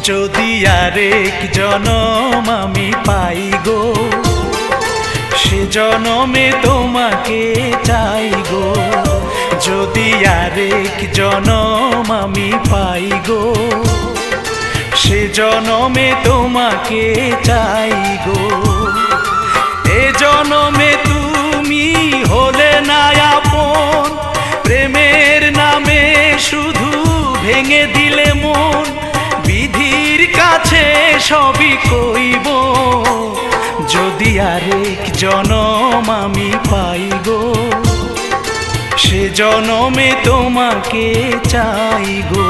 যদি আরেক জনম আমি পাই গো, সে জনমে তোমাকে চাই গো। যদি আরেক জনম আমি পাই গো, সে জনমে তোমাকে চাই গো। এ জনমে তুমি হলে না আপন, প্রেমের নামে শুধু ভেঙে দিলে মন। বিধির কাছে সবই কইব, যদি আরেক জনম আমি পাই গো, সে জনমে তোমাকে চাই গো।